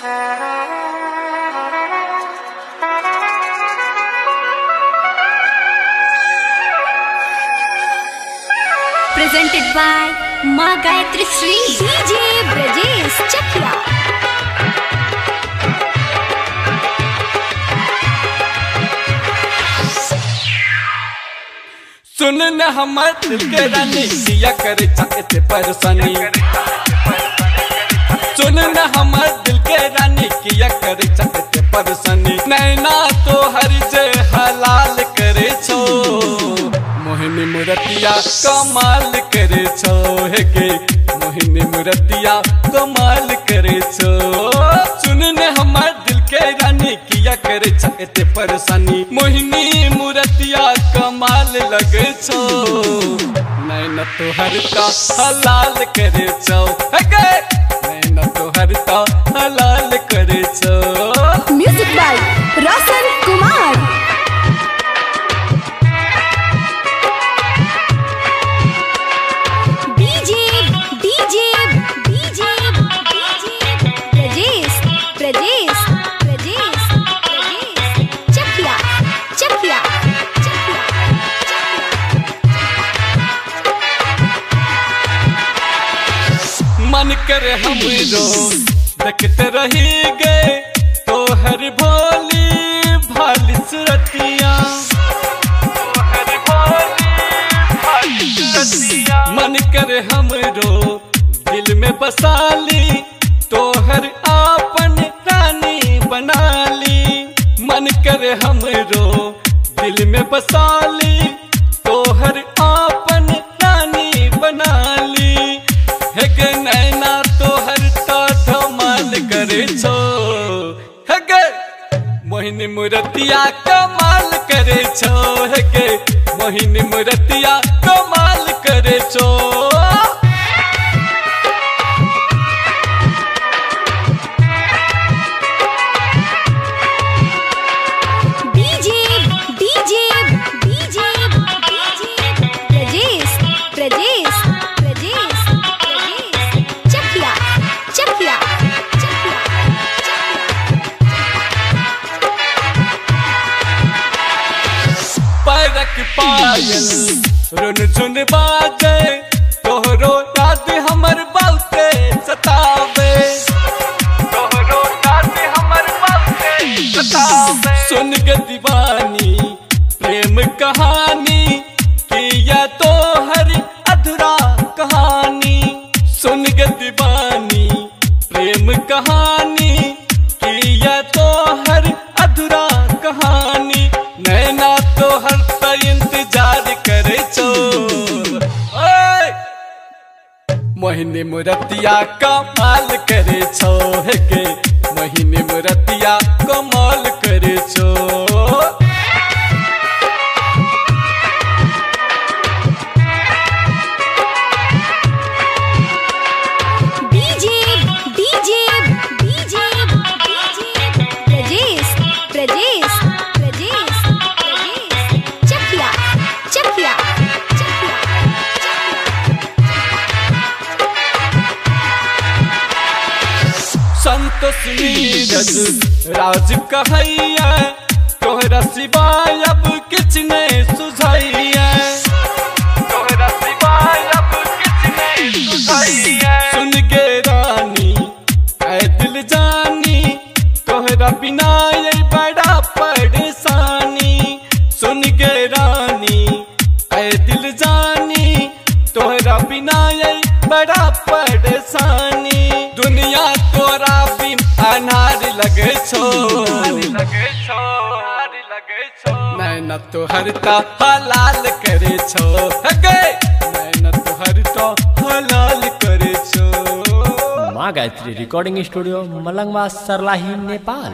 Presented by Ma Gayatri Sri DJ Brajesh Chakya। सुन न हमार दिल के रानी किया करे चाहते परेशानी। सुन न हमार दिल के रानी किया करे चाहते परेशानी। नैना तो हर जे हलाल करे छो मोहिनी मुरतिया कमाल करे छो हे गे मोहिनी मुरतिया कमाल करे छो। सुन न हमार दिल के रानी किया करे चाहते परेशानी। मोहिनी मुरतिया कमाल लगे छो नैना तो हर का हलाल करे छो नैना तो हर का हलाल करे छो। Music by Roshan Kumar. DJ DJ DJ DJ Brajesh Brajesh Brajesh Brajesh Chakiya Chakiya Chakiya. मन करे हमरो देखते रही गए तो हर भोली भाली सुरतिया। मन करे हमरो दिल में बसाली तो हर आपन रानी बनाली। मन करे हमरो दिल में बसाली तो हर आपन रानी बनाली। हे गे नैना तो हर का धमाल करे छो हे गे मोहिनी मुरतिया कमाल करे छो हे गे मोहिनी मुरतिया कमाल करे छो। DJ DJ DJ DJ Brajesh Brajesh Brajesh Brajesh Chakiya Chakiya Chakiya. परक पायल रुन झुन बाजे तोहरो याद हमर बहुते सतावे। तोहरो याद हमर बहुते सतावे। सुन के दीवानी प्रेम कहानी किया तो हर अधूरा कहानी। सुन के दीवानी प्रेम कहानी किया तो हर अधूरा कहानी। नैना तो हर पर इंतजार करे छो मोहिनी मुरतिया कमाल करे छो हे गे मोहिनी मुरतिया कमाल करे छो। DJ DJ DJ DJ Brajesh Brajesh Brajesh Brajesh Chakiya Chakiya Chakiya. Santosh Neeraj Raj कहैया तोहरा सिवाय अब किछ ने सुझैया। तोहरा सिवाय अब किछ ने सुझैया। सुन गे रानी ऐ दिल जानी तोहरा बिना ये बड़ा परेशानी। सुन गे रानी ऐ दिल जानी तोहरा बिना ये बड़ा परेशानी। दुनिया तोरा बिन अनार लगे छो नैना तो हर का हलाल करे छो हे गे नैना तो हर का हलाल करे छो। माँ गायत्री रिकॉर्डिंग स्टूडियो मलंगवा सरलाही नेपाल।